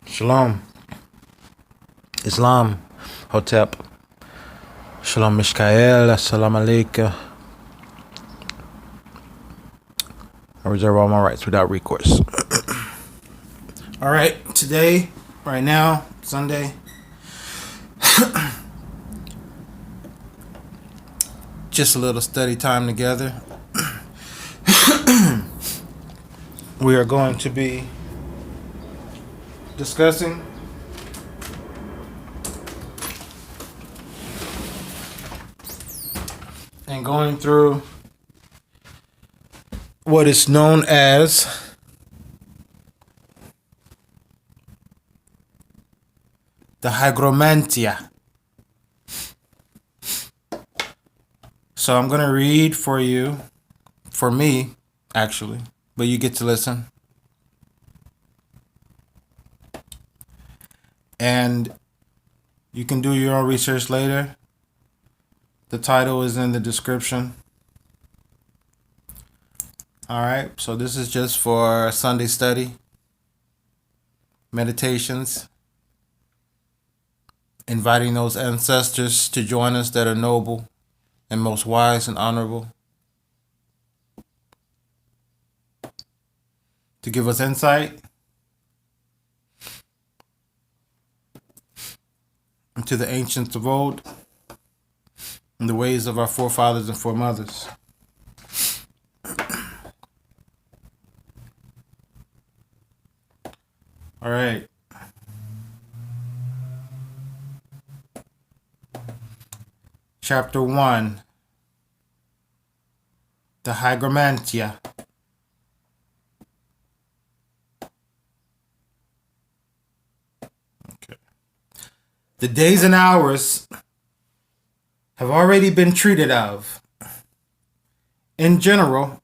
Shalom. Islam. Hotep. Shalom Mikhael. Assalamu alaikum. I reserve all my rights without recourse. All right. Today, right now, Sunday. Just a little study time together. We are going to be discussing and going through what is known as the Hygromanteia. So I'm going to read for you, for me, actually, but you get to listen. And you can do your own research later. The title is in the description. All right, so this is just for Sunday study, meditations, inviting those ancestors to join us that are noble and most wise and honorable, to give us insight into the ancients of old and the ways of our forefathers and foremothers. All right. Chapter 1. The Hygromanteia. Okay. The days and hours have already been treated of. In general,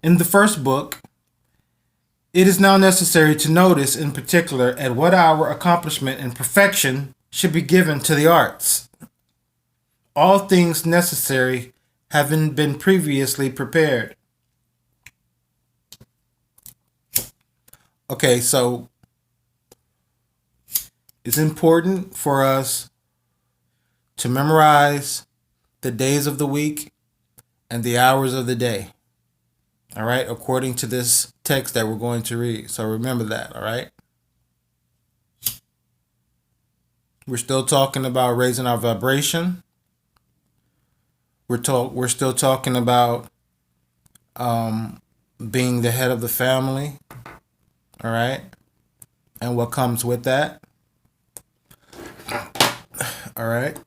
in the first book, it is now necessary to notice in particular at what hour accomplishment and perfection should be given to the arts. All things necessary having been previously prepared. Okay, so it's important for us to memorize the days of the week and the hours of the day. All right, according to this text that we're going to read. So remember that, all right? We're still talking about raising our vibration. We're still talking about being the head of the family, all right? And what comes with that. All right?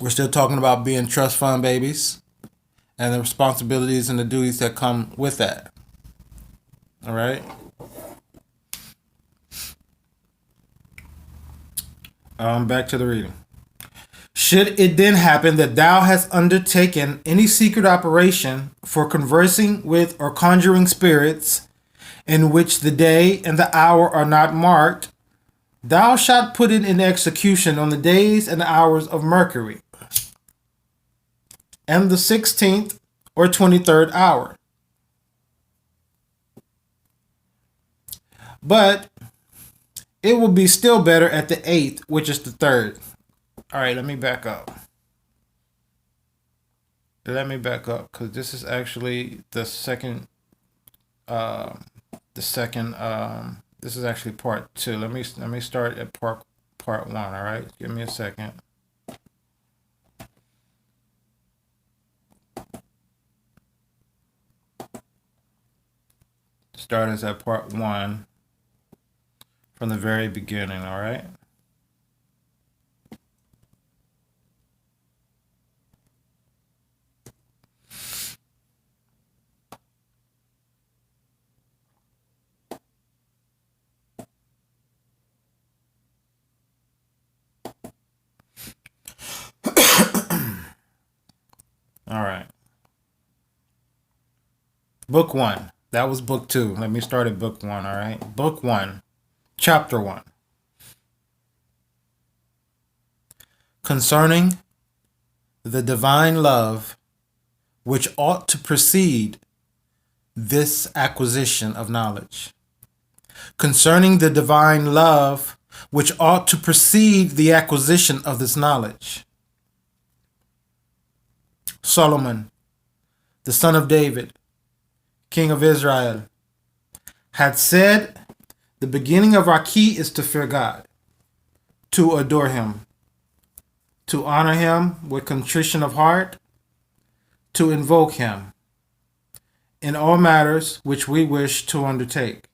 We're still talking about being trust fund babies and the responsibilities and the duties that come with that. All right? Back to the reading. Should it then happen that thou hast undertaken any secret operation for conversing with or conjuring spirits, in which the day and the hour are not marked, thou shalt put it in execution on the days and hours of Mercury, and the 16th or 23rd hour. But it will be still better at the 8th, which is the 3rd. All right, let me back up. Because this is actually the second. This is actually part 2. Let me start at part 1. All right, give me a second. Start as at part 1 from the very beginning. All right. All right. Book 1. That was book 2. Let me start at book 1, all right? Book 1, chapter 1. Concerning the divine love which ought to precede this acquisition of knowledge, concerning the divine love which ought to precede the acquisition of this knowledge. Solomon, the son of David, king of Israel, had said, the beginning of our key is to fear God, to adore him, to honor him with contrition of heart, to invoke him in all matters which we wish to undertake.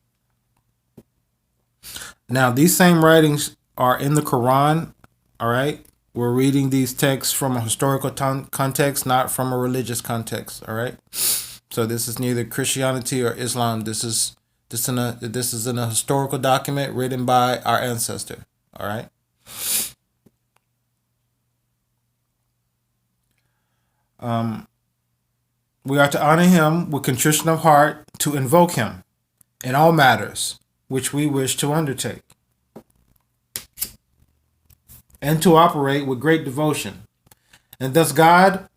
Now, these same writings are in the Quran, all right? We're reading these texts from a historical context, not from a religious context, all right? So this is neither Christianity or Islam. This is in a historical document written by our ancestor, all right? We are to honor him with contrition of heart, to invoke him in all matters which we wish to undertake, and to operate with great devotion. And thus God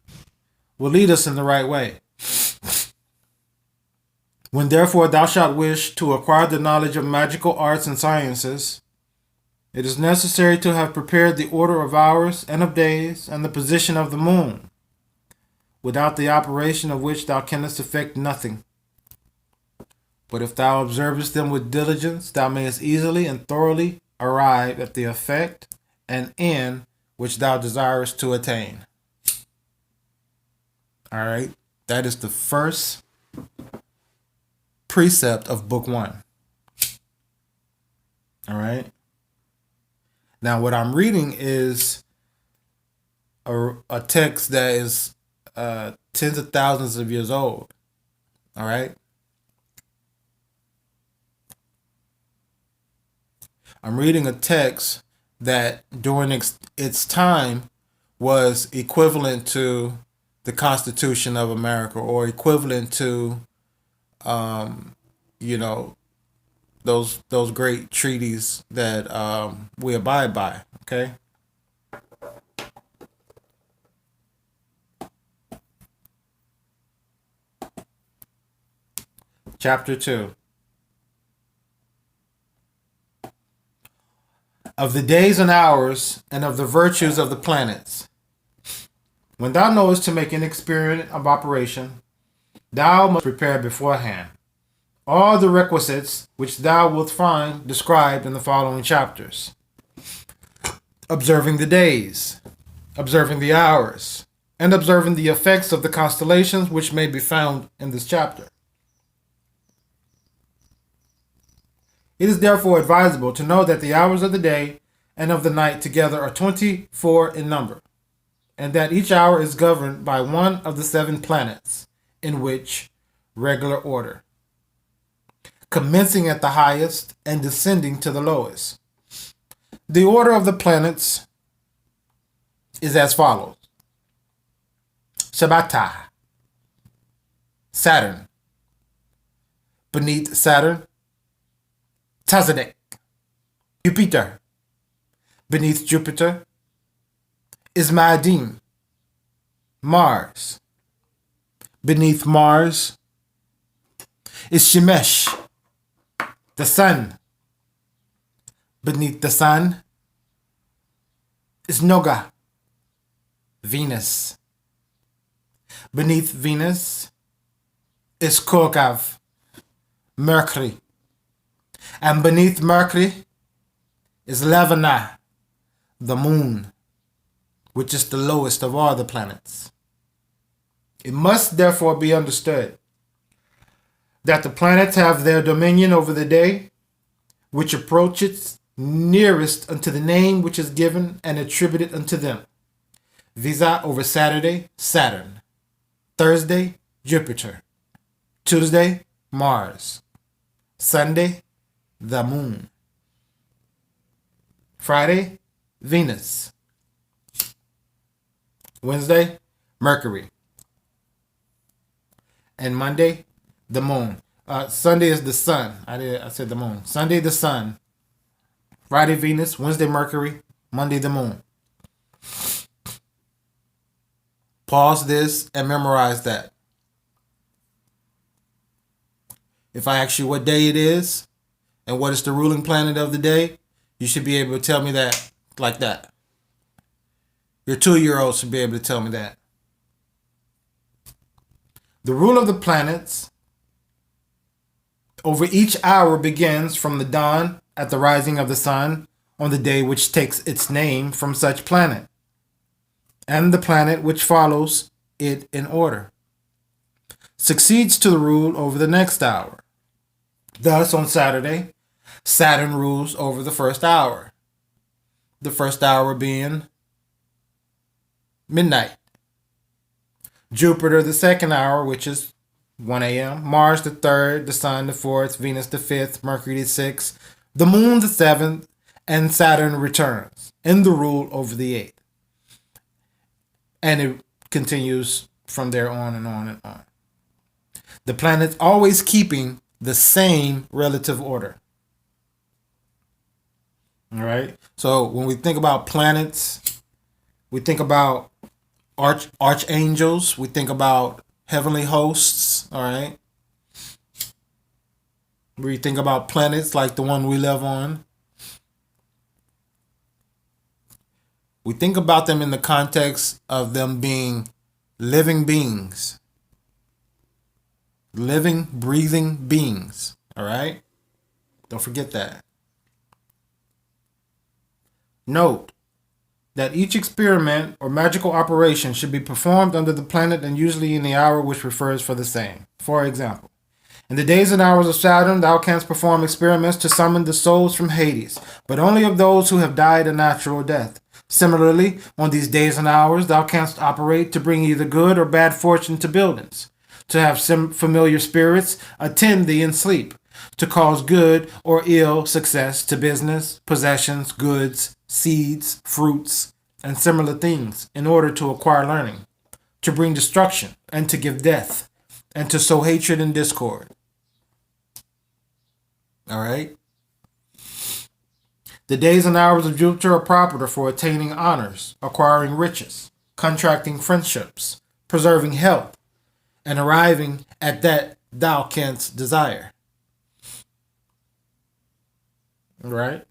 will lead us in the right way. When therefore thou shalt wish to acquire the knowledge of magical arts and sciences, it is necessary to have prepared the order of hours and of days and the position of the moon, without the operation of which thou canst effect nothing. But if thou observest them with diligence, thou mayest easily and thoroughly arrive at the effect and end which thou desirest to attain. All right, that is the first precept of book 1. All right. Now, what I'm reading is a text that is tens of thousands of years old. All right. I'm reading a text that during its time was equivalent to the Constitution of America, or equivalent to, those great treaties that we abide by. Okay. Chapter 2. Of the days and hours, and of the virtues of the planets. When thou knowest to make an experiment of operation, thou must prepare beforehand all the requisites which thou wilt find described in the following chapters. Observing the days, observing the hours, and observing the effects of the constellations which may be found in this chapter. It is therefore advisable to know that the hours of the day and of the night together are 24 in number, and that each hour is governed by one of the 7 planets, in which regular order, commencing at the highest and descending to the lowest. The order of the planets is as follows: Shabbata, Saturn. Beneath Saturn, Tazadek, Jupiter. Beneath Jupiter is Ma'adim, Mars. Beneath Mars is Shemesh, the sun. Beneath the sun is Noga, Venus. Beneath Venus is Kokav, Mercury. And beneath Mercury is Levana, the moon, which is the lowest of all the planets. It must therefore be understood that the planets have their dominion over the day, which approaches nearest unto the name which is given and attributed unto them. Visa over Saturday, Saturn. Thursday, Jupiter. Tuesday, Mars. Sunday, the moon. Friday, Venus. Wednesday, Mercury. And Monday, the moon. Sunday is the sun. I said the moon. Sunday, the sun. Friday, Venus. Wednesday, Mercury. Monday, the moon. Pause this and memorize that. If I ask you what day it is and what is the ruling planet of the day, you should be able to tell me that like that. Your 2-year-old should be able to tell me that. The rule of the planets over each hour begins from the dawn at the rising of the sun on the day which takes its name from such planet, and the planet which follows it in order succeeds to the rule over the next hour. Thus, on Saturday, Saturn rules over the first hour, the first hour being midnight. Jupiter, the second hour, which is 1 a.m., Mars, the third, the Sun, the fourth, Venus, the fifth, Mercury, the sixth, the Moon, the seventh, and Saturn returns in the rule over the eighth. And it continues from there on and on and on. The planets always keeping the same relative order. All right. So when we think about planets, we think about archangels, we think about heavenly hosts. All right. We think about planets like the one we live on. We think about them in the context of them being living beings. Living, breathing beings. All right? Don't forget that. Note that each experiment or magical operation should be performed under the planet and usually in the hour which refers for the same. For example, in the days and hours of Saturn, thou canst perform experiments to summon the souls from Hades, but only of those who have died a natural death. Similarly, on these days and hours, thou canst operate to bring either good or bad fortune to buildings, to have familiar spirits attend thee in sleep, to cause good or ill success to business, possessions, goods, seeds, fruits, and similar things, in order to acquire learning, to bring destruction, and to give death, and to sow hatred and discord. All right? The days and hours of Jupiter are proper for attaining honors, acquiring riches, contracting friendships, preserving health, and arriving at that thou canst desire. Right?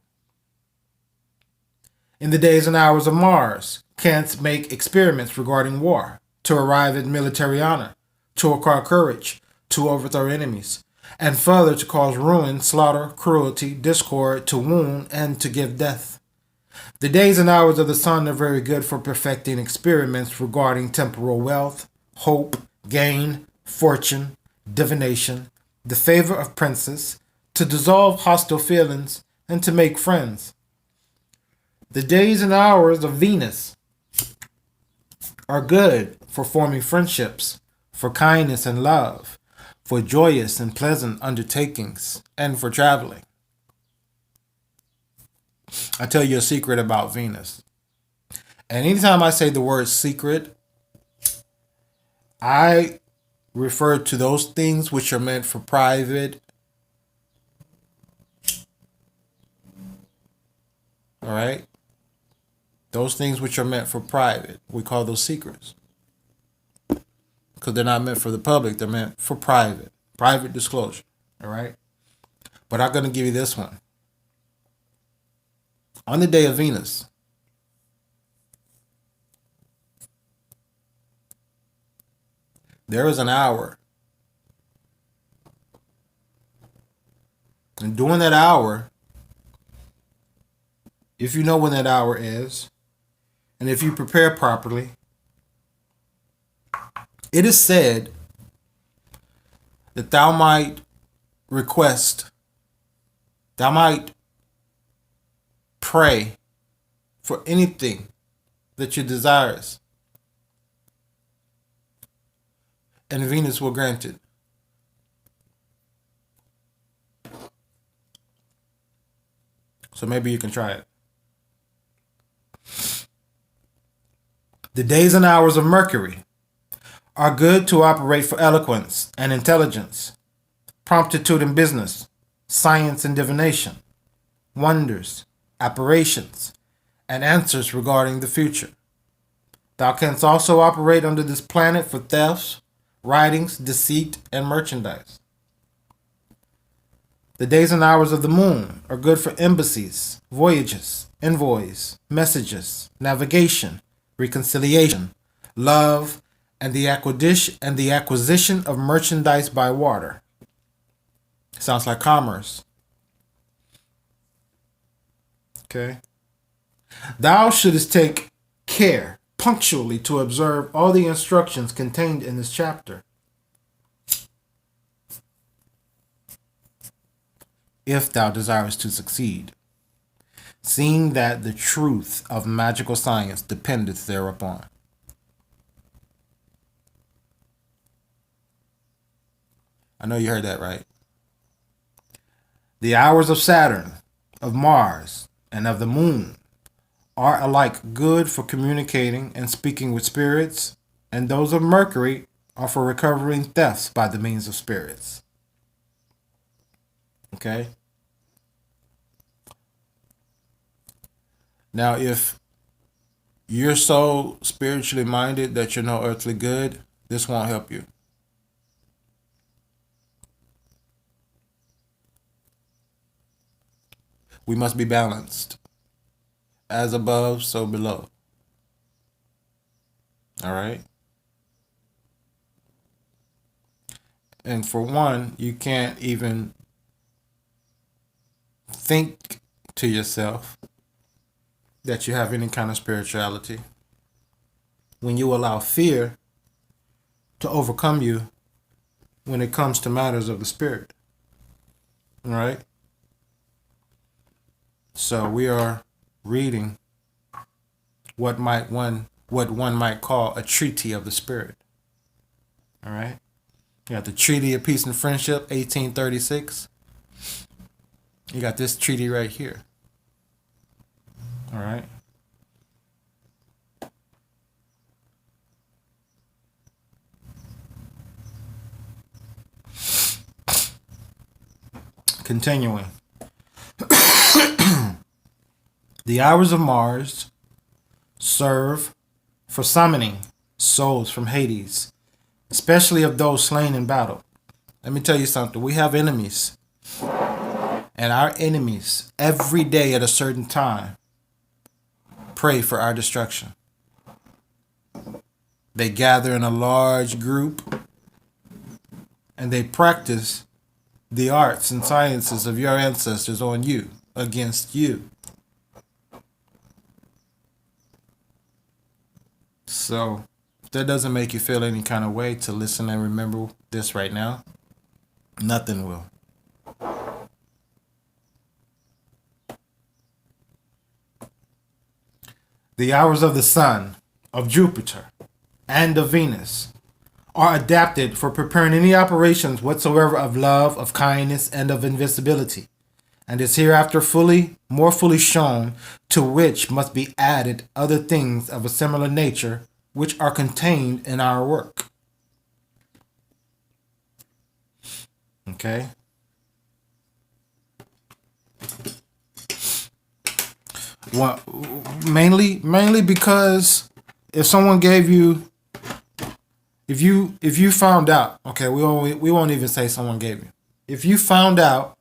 In the days and hours of Mars, canst make experiments regarding war, to arrive at military honor, to acquire courage, to overthrow enemies, and further to cause ruin, slaughter, cruelty, discord, to wound, and to give death. The days and hours of the Sun are very good for perfecting experiments regarding temporal wealth, hope, gain, fortune, divination, the favor of princes, to dissolve hostile feelings, and to make friends. The days and hours of Venus are good for forming friendships, for kindness and love, for joyous and pleasant undertakings, and for traveling. I'll tell you a secret about Venus. And anytime I say the word secret, I refer to those things which are meant for private. All right? Those things which are meant for private, we call those secrets. Because they're not meant for the public, they're meant for private disclosure. All right? But I'm going to give you this one. On the day of Venus, there is an hour. And during that hour, if you know when that hour is, and if you prepare properly, it is said that thou might pray for anything that you desires, and Venus will grant it. So maybe you can try it. The days and hours of Mercury are good to operate for eloquence and intelligence, promptitude in business, science and divination, wonders, apparitions, and answers regarding the future. Thou canst also operate under this planet for thefts, writings, deceit, and merchandise. The days and hours of the moon are good for embassies, voyages, envoys, messages, navigation, reconciliation, love, and the acquisition of merchandise by water. Sounds like commerce. Okay. Thou shouldest take care punctually to observe all the instructions contained in this chapter, if thou desirest to succeed, seeing that the truth of magical science dependeth thereupon. I know you heard that right. The hours of Saturn, of Mars, and of the moon are alike good for communicating and speaking with spirits, and those of Mercury are for recovering thefts by the means of spirits. Okay? Now, if you're so spiritually minded that you're no earthly good, this won't help you. We must be balanced. As above, so below. All right? And for one, you can't even think to yourself that you have any kind of spirituality when you allow fear to overcome you when it comes to matters of the spirit. All right? So we are reading what one might call a treaty of the spirit. All right? You got the Treaty of Peace and Friendship, 1836. You got this treaty right here. All right? Continuing. The hours of Mars serve for summoning souls from Hades, especially of those slain in battle. Let me tell you something. We have enemies. And our enemies, every day at a certain time, pray for our destruction. They gather in a large group and they practice the arts and sciences of your ancestors on you, against you. So, if that doesn't make you feel any kind of way to listen and remember this right now, nothing will. The hours of the sun, of Jupiter, and of Venus are adapted for preparing any operations whatsoever of love, of kindness, and of invincibility, and is hereafter more fully shown, to which must be added other things of a similar nature, which are contained in our work. Okay? Well, mainly because if someone gave you, if you found out, okay, we won't even say someone gave you. If you found out,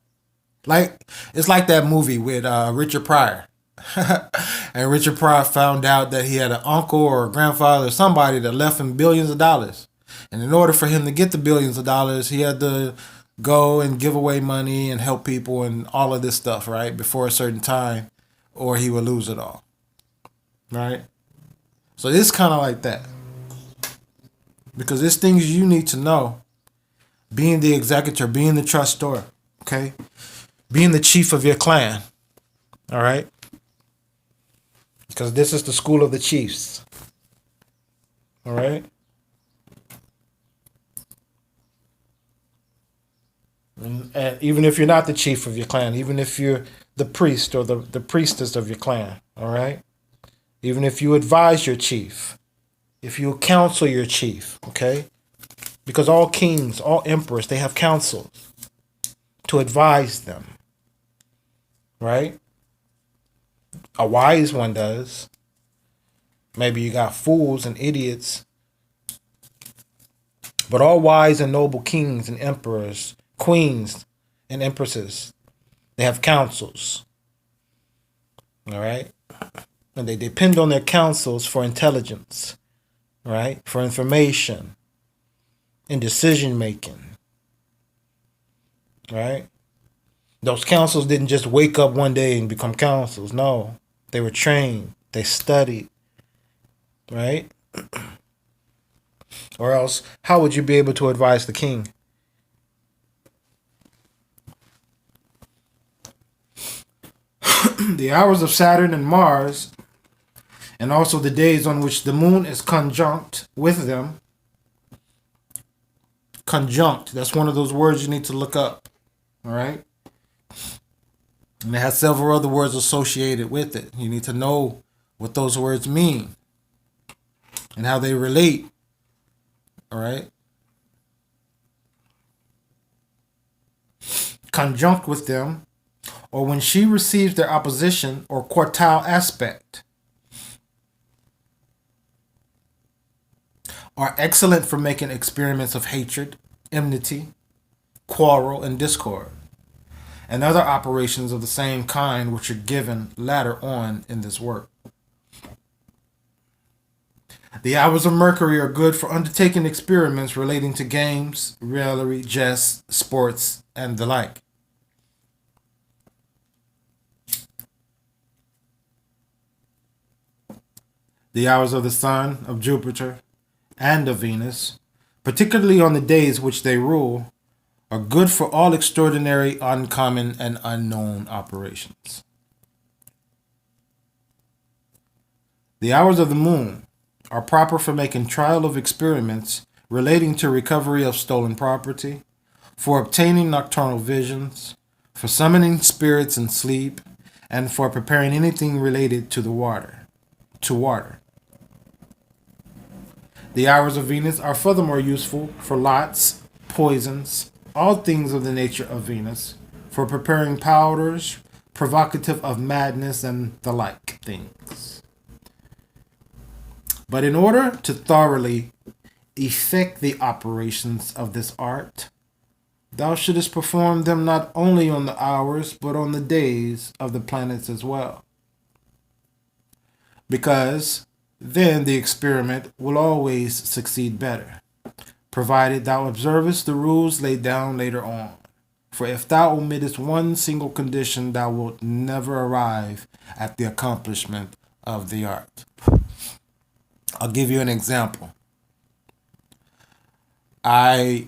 like it's like that movie with Richard Pryor, and Richard Pryor found out that he had an uncle or a grandfather or somebody that left him billions of dollars, and in order for him to get the billions of dollars, he had to go and give away money and help people and all of this stuff, right, before a certain time, or he would lose it all, right? So it's kind of like that. Because there's things you need to know. Being the executor, being the trustor, okay? Being the chief of your clan, all right? Because this is the school of the chiefs, all right? And even if you're not the chief of your clan, even if you're the priest or the priestess of your clan, all right? Even if you advise your chief, if you counsel your chief, okay? Because all kings, all emperors, they have councils to advise them, right? A wise one does. Maybe you got fools and idiots. But all wise and noble kings and emperors, queens and empresses. They have councils. All right? And they depend on their councils for intelligence, right? For information and decision making, right? Those councils didn't just wake up one day and become councils. No, they were trained. They studied, right? Or else, how would you be able to advise the king? The hours of Saturn and Mars, and also the days on which the moon is conjunct with them. Conjunct, that's one of those words you need to look up. All right? And it has several other words associated with it. You need to know what those words mean and how they relate. All right? Conjunct with them, or when she receives their opposition or quartile aspect, are excellent for making experiments of hatred, enmity, quarrel, and discord, and other operations of the same kind which are given later on in this work. The hours of Mercury are good for undertaking experiments relating to games, raillery, jests, sports, and the like. The hours of the Sun, of Jupiter, and of Venus, particularly on the days which they rule, are good for all extraordinary, uncommon, and unknown operations. The hours of the Moon are proper for making trial of experiments relating to recovery of stolen property, for obtaining nocturnal visions, for summoning spirits in sleep, and for preparing anything related to the water. The hours of Venus are furthermore useful for lots, poisons, all things of the nature of Venus, for preparing powders, provocative of madness, and the like things. But in order to thoroughly effect the operations of this art, thou shouldest perform them not only on the hours, but on the days of the planets as well. Because then the experiment will always succeed better, provided thou observest the rules laid down later on. For if thou omittest one single condition, thou wilt never arrive at the accomplishment of the art. I'll give you an example. I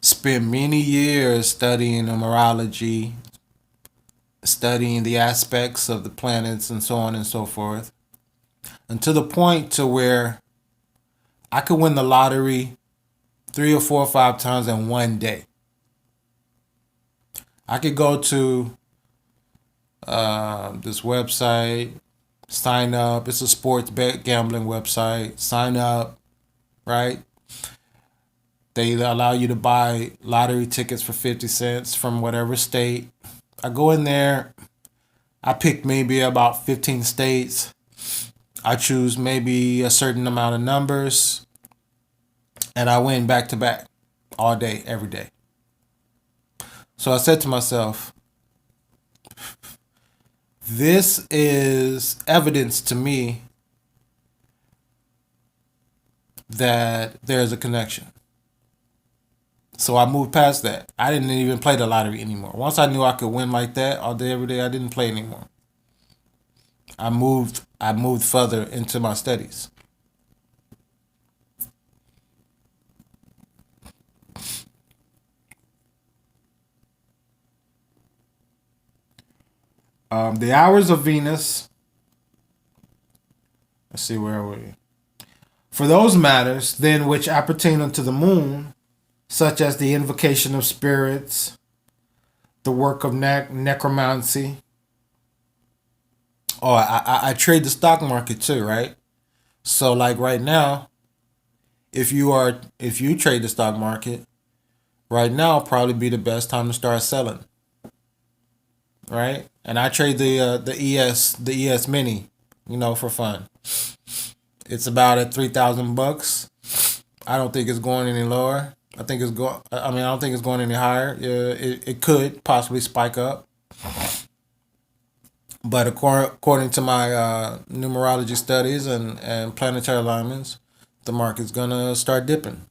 spent many years studying numerology, studying the aspects of the planets and so on and so forth, until the point to where I could win the lottery 3 or 4 or 5 times in one day. I could go to this website, sign up. It's a sports bet gambling website. Sign up, right? They allow you to buy lottery tickets for 50 cents from whatever state. I go in there. I pick maybe about 15 states. I choose maybe a certain amount of numbers. And I win back to back all day, every day. So I said to myself, this is evidence to me that there's a connection. So I moved past that. I didn't even play the lottery anymore. Once I knew I could win like that all day, every day, I didn't play anymore. I moved further into my studies. The hours of Venus. Let's see, where are we? For those matters, then, which appertain unto the moon, such as the invocation of spirits, the work of necromancy. Oh, I trade the stock market too, right? So, like right now, if you trade the stock market, right now probably be the best time to start selling, right? And I trade the ES Mini, for fun. It's about at $3,000. I don't think it's going any lower. I think it's going. I mean, I don't think it's going any higher. It could possibly spike up, but according to my numerology studies and planetary alignments, the market's gonna start dipping.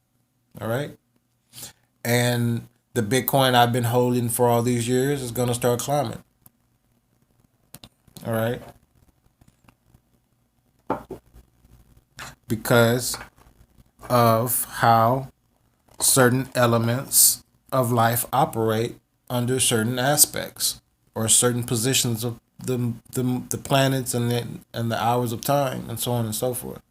All right, and the Bitcoin I've been holding for all these years is gonna start climbing. All right, because of how certain elements of life operate under certain aspects or certain positions of the planets and the hours of time and so on and so forth.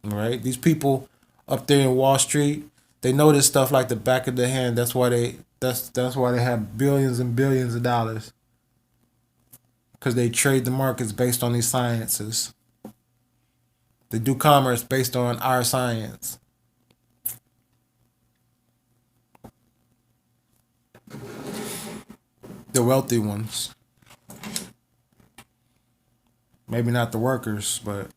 Right? These people up there in Wall Street, they know this stuff like the back of their hand. That's why they have billions and billions of dollars, because they trade the markets based on these sciences. They do commerce based on our science. The wealthy ones. Maybe not the workers, but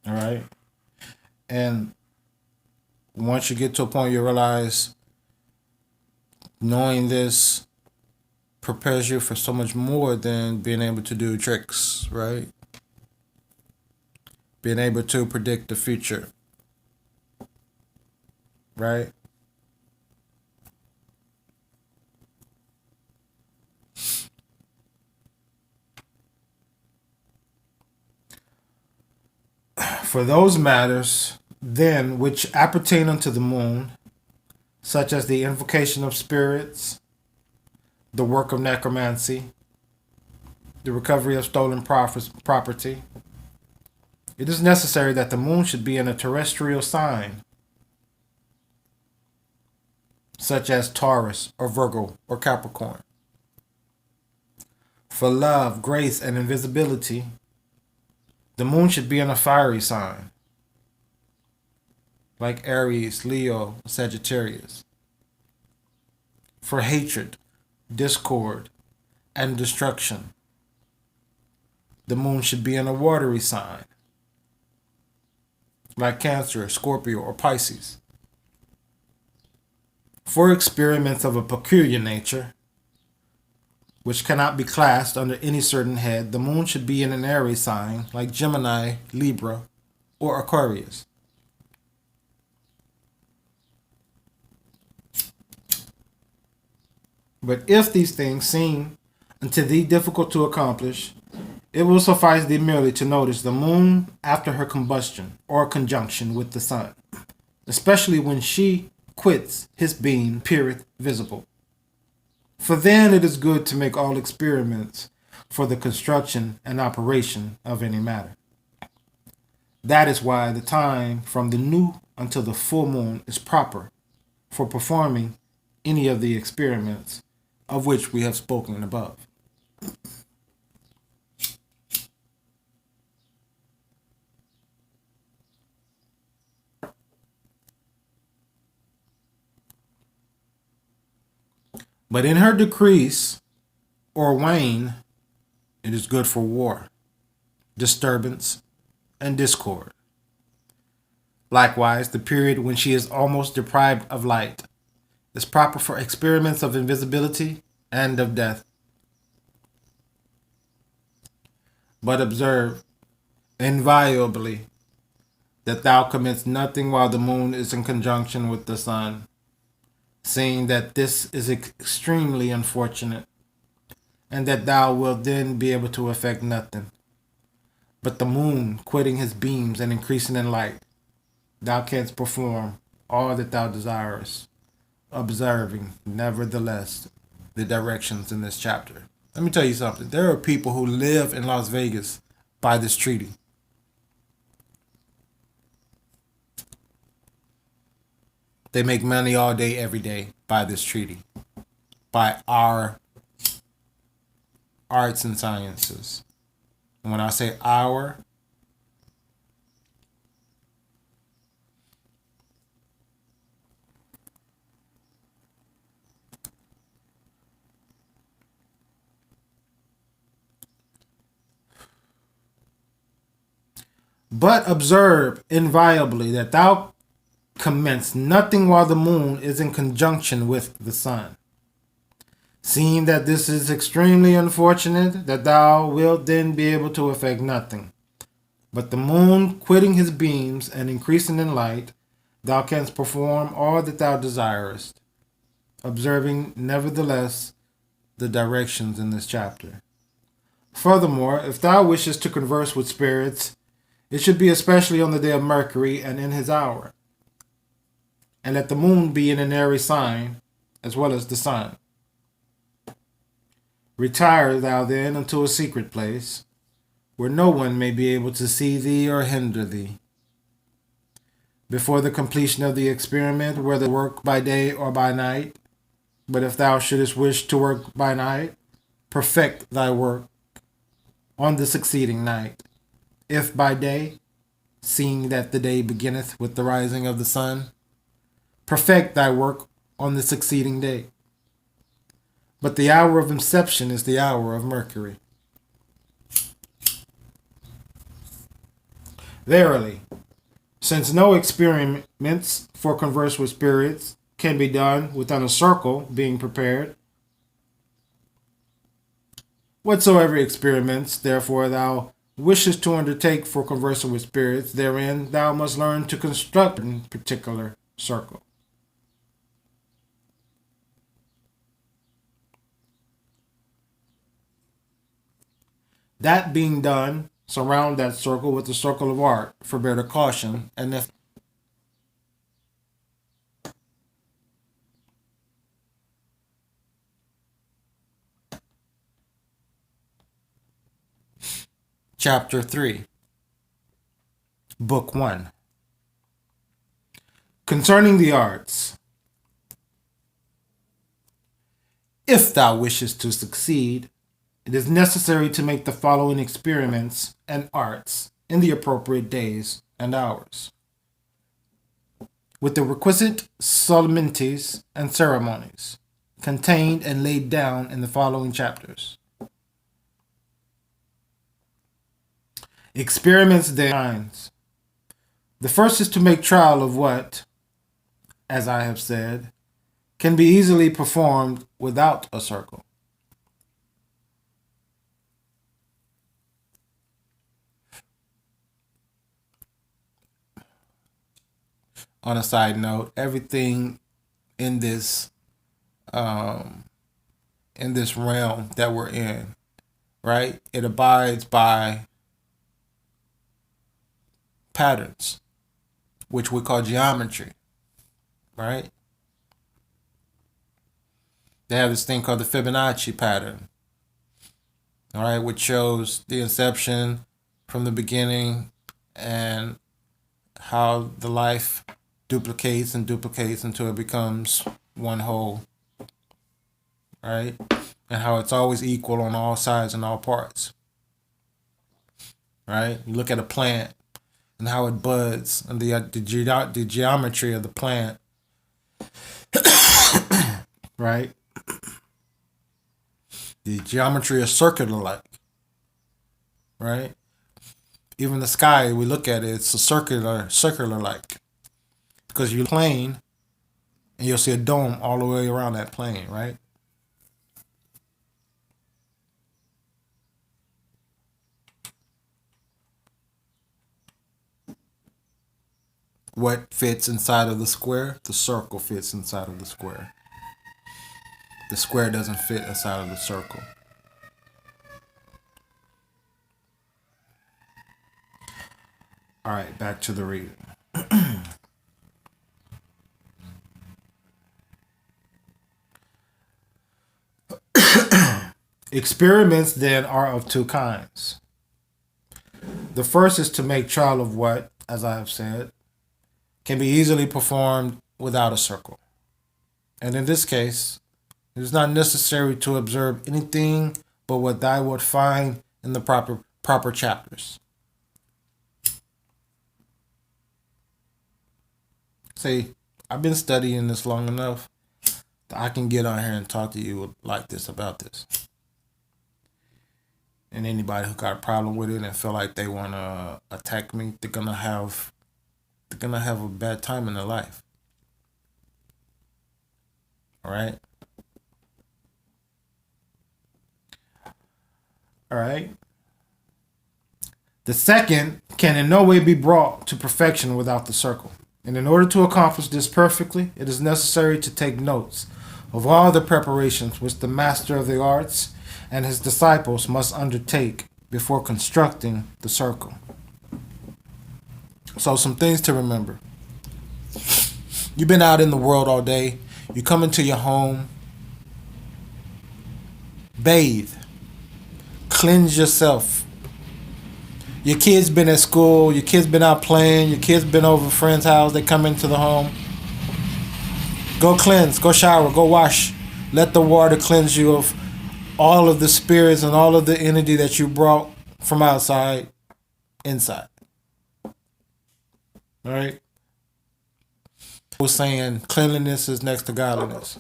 all right. And once you get to a point you realize knowing this prepares you for so much more than being able to do tricks, right? Being able to predict the future, right? For those matters, then, which appertain unto the moon, such as the invocation of spirits, the work of necromancy, the recovery of stolen property, it is necessary that the moon should be in a terrestrial sign, such as Taurus or Virgo or Capricorn. For love, grace, and invisibility, the moon should be in a fiery sign, like Aries, Leo, Sagittarius. For hatred, discord, and destruction, the moon should be in a watery sign, like Cancer, Scorpio, or Pisces. For experiments of a peculiar nature, which cannot be classed under any certain head, the moon should be in an Aries sign, like Gemini, Libra, or Aquarius. But if these things seem unto thee difficult to accomplish, it will suffice thee merely to notice the moon after her combustion or conjunction with the sun, especially when she quits his being peereth visible. For then it is good to make all experiments for the construction and operation of any matter. That is why the time from the new until the full moon is proper for performing any of the experiments of which we have spoken above. But in her decrease or wane, it is good for war, disturbance, and discord. Likewise, the period when she is almost deprived of light is proper for experiments of invisibility and of death. But observe inviolably that thou commits nothing while the moon is in conjunction with the sun, seeing that this is extremely unfortunate, and that thou wilt then be able to effect nothing. But the moon quitting his beams and increasing in light, thou canst perform all that thou desirest, observing, nevertheless, the directions in this chapter. Let me tell you something. There are people who live in Las Vegas by this treaty. They make money all day, every day by this treaty, by our arts and sciences. And when I say our, But observe inviolably that thou commence nothing while the moon is in conjunction with the sun. Seeing that this is extremely unfortunate, that thou wilt then be able to effect nothing. But the moon quitting his beams and increasing in light, thou canst perform all that thou desirest, observing nevertheless the directions in this chapter. Furthermore, if thou wishest to converse with spirits, it should be especially on the day of Mercury and in his hour, and let the moon be in an airy sign, as well as the sun. Retire thou then unto a secret place, where no one may be able to see thee or hinder thee. Before the completion of the experiment, whether work by day or by night, but if thou shouldest wish to work by night, perfect thy work on the succeeding night. If by day, seeing that the day beginneth with the rising of the sun, perfect thy work on the succeeding day. But the hour of inception is the hour of Mercury. Verily, since no experiments for converse with spirits can be done without a circle being prepared, whatsoever experiments, therefore, thou wishest to undertake for conversing with spirits, therein thou must learn to construct a particular circle. That being done, surround that circle with the circle of art for better caution, and if Chapter 3, Book 1. Concerning the arts. If thou wishest to succeed, it is necessary to make the following experiments and arts in the appropriate days and hours, with the requisite solemnities and ceremonies contained and laid down in the following chapters. Experiments then. The first is to make trial of what, as I have said, can be easily performed without a circle. On a side note, everything in this realm that we're in, right? It abides by patterns, which we call geometry, right? They have this thing called the Fibonacci Pattern, all right, which shows the inception from the beginning and how the life duplicates and duplicates until it becomes one whole, right? And how it's always equal on all sides and all parts, right? You look at a plant and how it buds and the geometry of the plant, right? The geometry is circular-like, right? Even the sky, we look at it, it's a circular-like. Because you're plane, and you'll see a dome all the way around that plane, right? What fits inside of the square? The circle fits inside of the square. The square doesn't fit inside of the circle. All right, back to the reading. Experiments then are of two kinds. The first is to make trial of what, as I have said, can be easily performed without a circle. And in this case, it is not necessary to observe anything but what thou wilt find in the proper chapters. See, I've been studying this long enough that I can get on here and talk to you like this about this. And anybody who got a problem with it and feel like they want to attack me, they're gonna have a bad time in their life. All right. All right. The second can in no way be brought to perfection without the circle. And in order to accomplish this perfectly, it is necessary to take notes of all the preparations which the master of the arts and his disciples must undertake before constructing the circle. So, some things to remember. You've been out in the world all day. You come into your home, bathe, cleanse yourself. Your kids been at school, your kids been out playing, your kids been over a friend's house, they come into the home. Go cleanse, go shower, go wash. Let the water cleanse you of all of the spirits and all of the energy that you brought from outside inside. All right? I was saying cleanliness is next to godliness.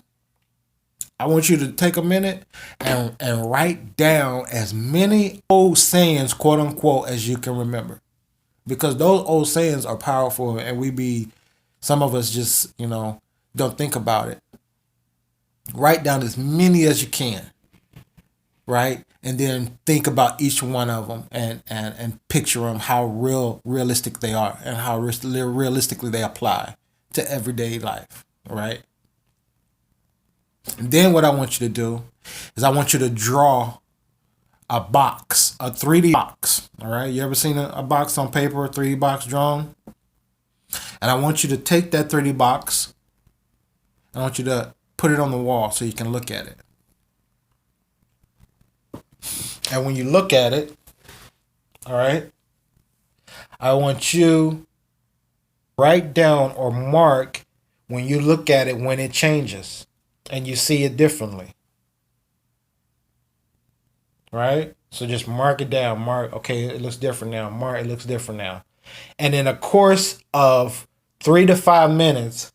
I want you to take a minute and write down as many old sayings, quote unquote, as you can remember. Because those old sayings are powerful, and some of us just, don't think about it. Write down as many as you can, right? And then think about each one of them and picture them, how realistic they are and how realistically they apply to everyday life, right? And then what I want you to do is I want you to draw a box, a 3D box. All right. You ever seen a box on paper, a 3D box drawn? And I want you to take that 3D box. I want you to put it on the wall so you can look at it. And when you look at it, all right, I want you to write down or mark when you look at it when it changes and you see it differently. Right? So just mark it down. Mark, okay, it looks different now. Mark, it looks different now. And in a course of 3 to 5 minutes,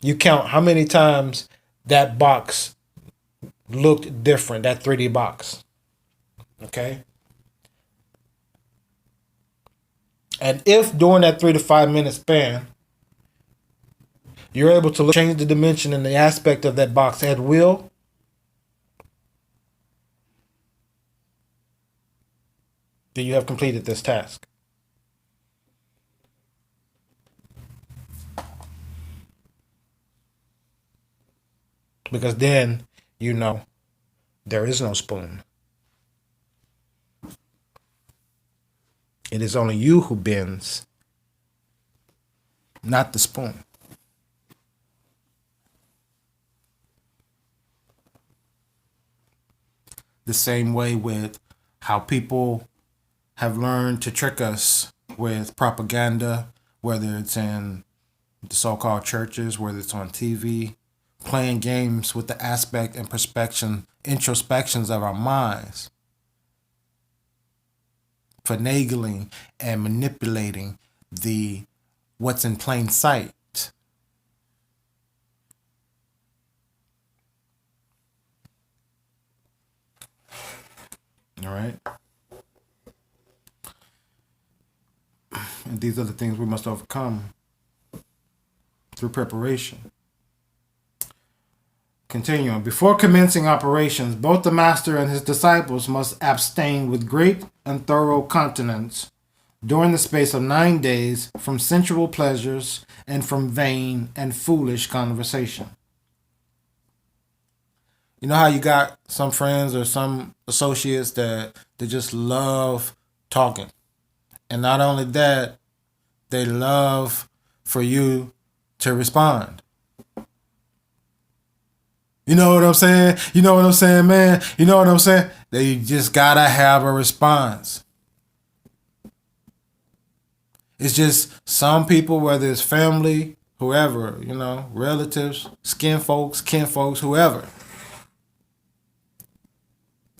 you count how many times that box looked different, that 3D box. Okay? And if during that 3 to 5 minute span, you're able to change the dimension and the aspect of that box at will, then you have completed this task. Because then you know there is no spoon. It is only you who bends, not the spoon. The same way with how people have learned to trick us with propaganda, whether it's in the so-called churches, whether it's on TV, playing games with the aspect and introspections of our minds, finagling and manipulating what's in plain sight. All right. And these are the things we must overcome through preparation. Continuing. Before commencing operations, both the master and his disciples must abstain with great and thorough continence during the space of 9 days from sensual pleasures and from vain and foolish conversation. You know how you got some friends or some associates that they just love talking. And not only that, they love for you to respond. You know what I'm saying? You know what I'm saying, man? You know what I'm saying? They just gotta have a response. It's just some people, whether it's family, whoever, relatives, kinfolks, whoever.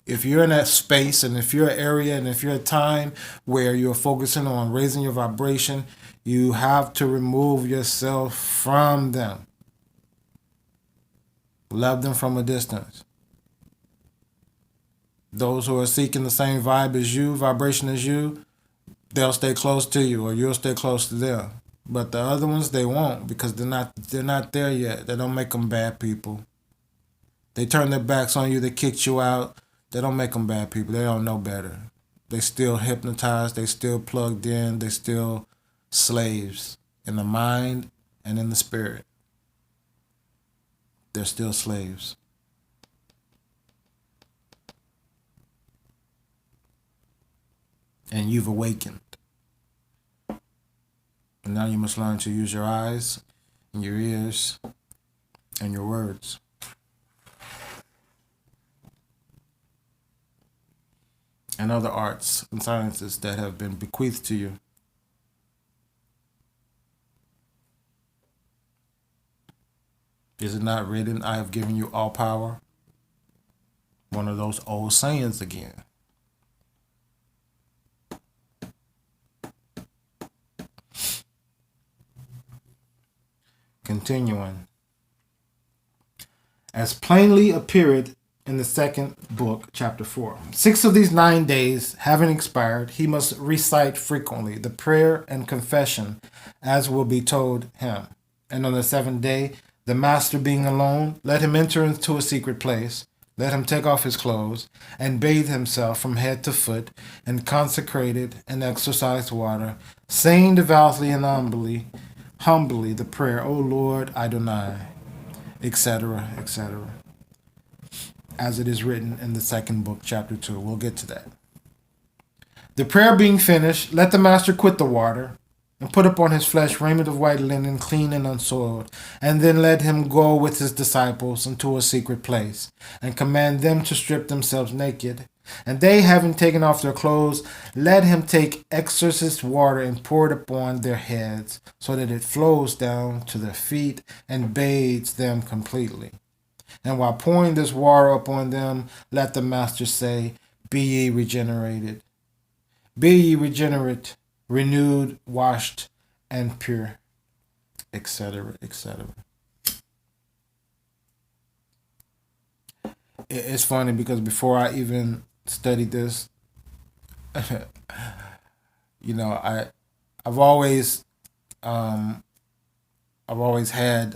If you're in that space and if you're an area and if you're a time where you're focusing on raising your vibration, you have to remove yourself from them. Love them from a distance. Those who are seeking the same vibe as you, vibration as you, they'll stay close to you, or you'll stay close to them. But the other ones, they won't, because they're not there yet. They don't make them bad people. They turn their backs on you. They kicked you out. They don't make them bad people. They don't know better. They still hypnotized. They still plugged in. They still slaves in the mind and in the spirit. They're still slaves. And you've awakened. And now you must learn to use your eyes and your ears and your words. And other arts and sciences that have been bequeathed to you. Is it not written, I have given you all power? One of those old sayings again. Continuing. As plainly appeared in the second book, chapter 4. 6 of these 9 days having expired, he must recite frequently the prayer and confession as will be told him. And on the 7th day, the master being alone, let him enter into a secret place. Let him take off his clothes and bathe himself from head to foot in consecrated and exorcised water, saying devoutly and humbly the prayer, O Lord Adonai, etc., etc., as it is written in the second book, chapter 2. We'll get to that. The prayer being finished, let the master quit the water and put upon his flesh raiment of white linen, clean and unsoiled, and then let him go with his disciples into a secret place, and command them to strip themselves naked. And they, having taken off their clothes, let him take exorcist water and pour it upon their heads, so that it flows down to their feet and bathes them completely. And while pouring this water upon them, let the master say, Be ye regenerated. Be ye regenerate, renewed, washed, and pure, etc., etc. It's funny because before I even studied this, I've always had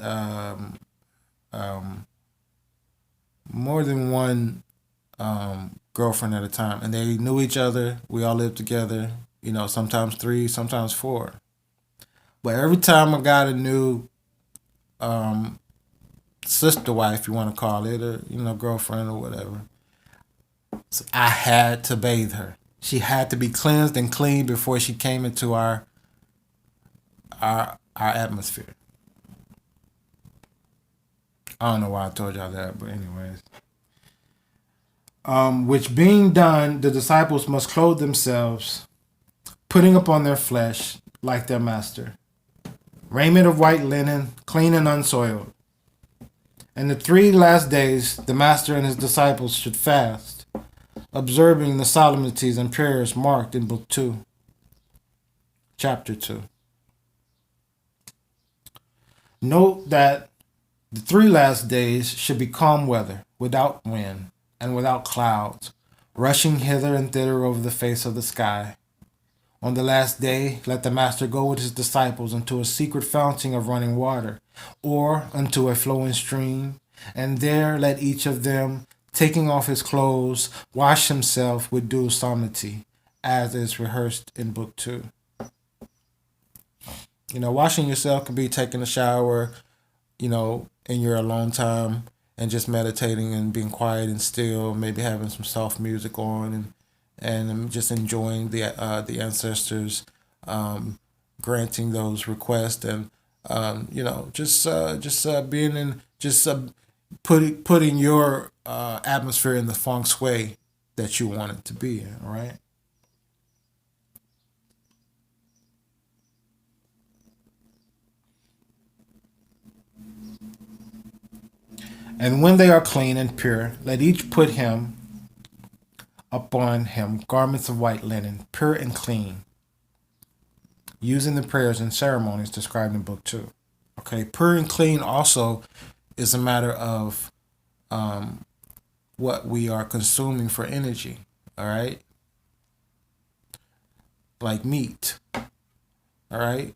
more than one girlfriend at a time, and they knew each other. We all lived together. Sometimes 3, sometimes 4. But every time I got a new sister wife, you want to call it, or girlfriend or whatever, so I had to bathe her. She had to be cleansed and clean before she came into our atmosphere. I don't know why I told y'all that, but anyways. Which being done, the disciples must clothe themselves, putting upon their flesh like their master, raiment of white linen, clean and unsoiled. And the 3 last days, the master and his disciples should fast, observing the solemnities and prayers marked in Book 2, Chapter 2. Note that the 3 last days should be calm weather, without wind, and without clouds, rushing hither and thither over the face of the sky. On the last day, let the master go with his disciples into a secret fountain of running water, or unto a flowing stream, and there let each of them, taking off his clothes, wash himself with due solemnity, as is rehearsed in Book 2. Washing yourself could be taking a shower, in your alone time, and just meditating and being quiet and still, maybe having some soft music on, and just enjoying the ancestors granting those requests, and being in, putting your atmosphere in the feng shui that you want it to be in, right? And when they are clean and pure, let each put upon him garments of white linen, pure and clean, using the prayers and ceremonies described in Book 2. Okay, pure and clean also is a matter of what we are consuming for energy. All right. Like meat. All right.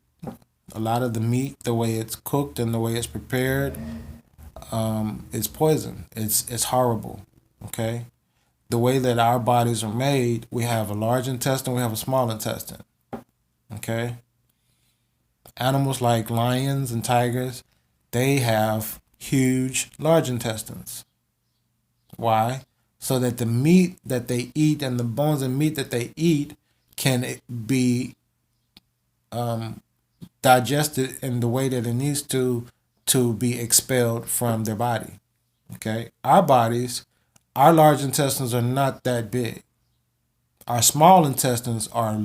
A lot of the meat, the way it's cooked and the way it's prepared, is poison. It's horrible. Okay. The way that our bodies are made, we have a large intestine, we have a small intestine. Okay. Animals like lions and tigers, they have huge, large intestines. Why? So that the meat that they eat and the bones and meat that they eat can be digested in the way that it needs to be expelled from their body. Okay? Our bodies, our large intestines are not that big. Our small intestines are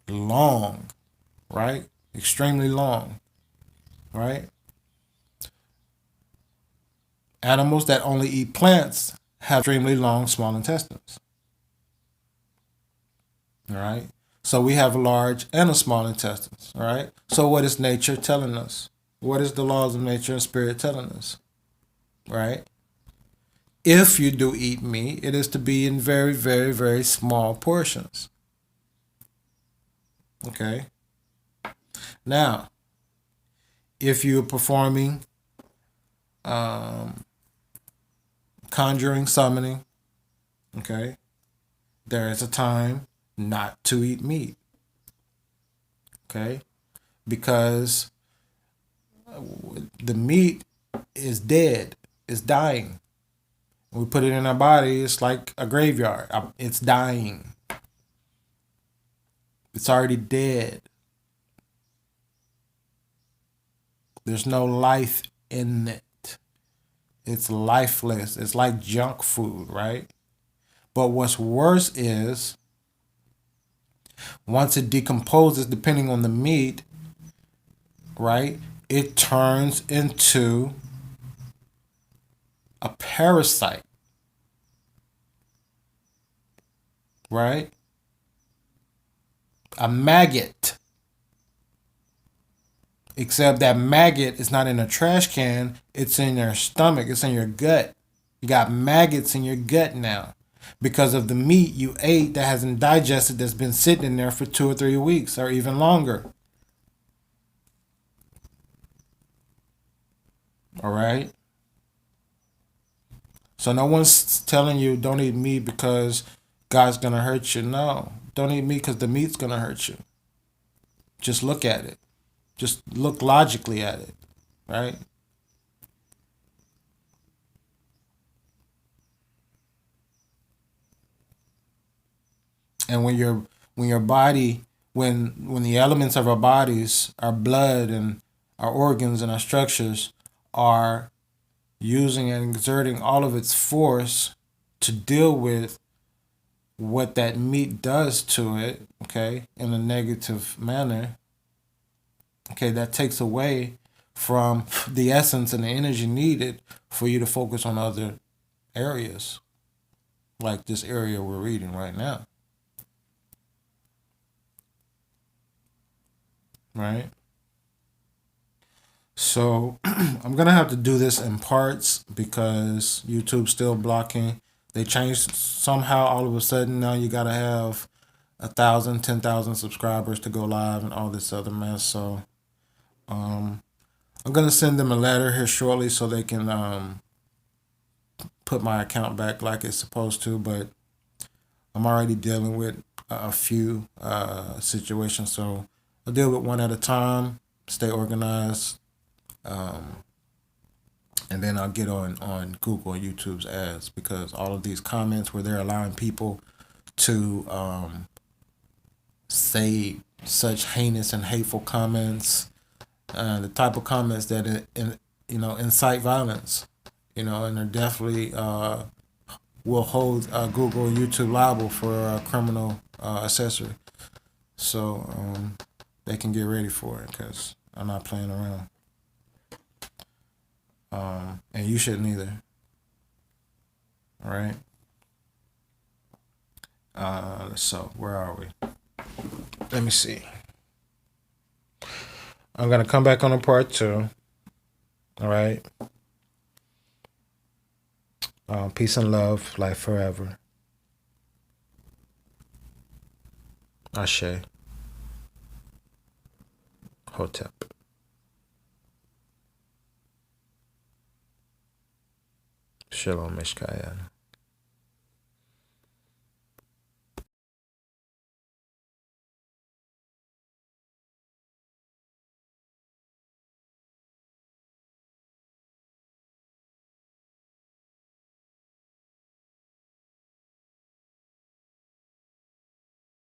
long, right? Extremely long, right? Animals that only eat plants have extremely long small intestines. All right. So we have a large and a small intestines. All right. So what is nature telling us? What is the laws of nature and spirit telling us? Right. If you do eat meat, it is to be in very, very, very small portions. Okay. Now, if you're performing conjuring, summoning, okay, there is a time not to eat meat. Okay. Because the meat is dead, it's dying. When we put it in our body, it's like a graveyard. It's dying. It's already dead. There's no life in it. It's lifeless. It's like junk food, right? But what's worse is once it decomposes, depending on the meat, right, it turns into a parasite, right? A maggot. Except that maggot is not in a trash can, it's in your stomach, it's in your gut. You got maggots in your gut now because of the meat you ate that hasn't digested, that's been sitting in there for 2 or 3 weeks or even longer. All right? So no one's telling you don't eat meat because God's going to hurt you. No, don't eat meat because the meat's going to hurt you. Just look at it. Just look logically at it, right? And when your body, when the elements of our bodies, our blood and our organs and our structures are using and exerting all of its force to deal with what that meat does to it, okay, in a negative manner, okay, that takes away from the essence and the energy needed for you to focus on other areas, like this area we're reading right now, right? So I'm gonna have to do this in parts because YouTube's still blocking. They changed somehow all of a sudden. Now you gotta have 1,000, 10,000 subscribers to go live and all this other mess. So I'm gonna send them a letter here shortly so they can put my account back like it's supposed to. But I'm already dealing with a few situations, so I'll deal with one at a time. Stay organized. And then I'll get on Google and YouTube's ads because all of these comments where they're allowing people to say such heinous and hateful comments, the type of comments that incite violence, and they're definitely will hold Google and YouTube liable for criminal accessory. So they can get ready for it because I'm not playing around. And you shouldn't either. All right. So where are we? Let me see. I'm gonna come back on a part 2. All right. Peace and love, life forever. Ashe. Hotep. Shalom, Mikhael.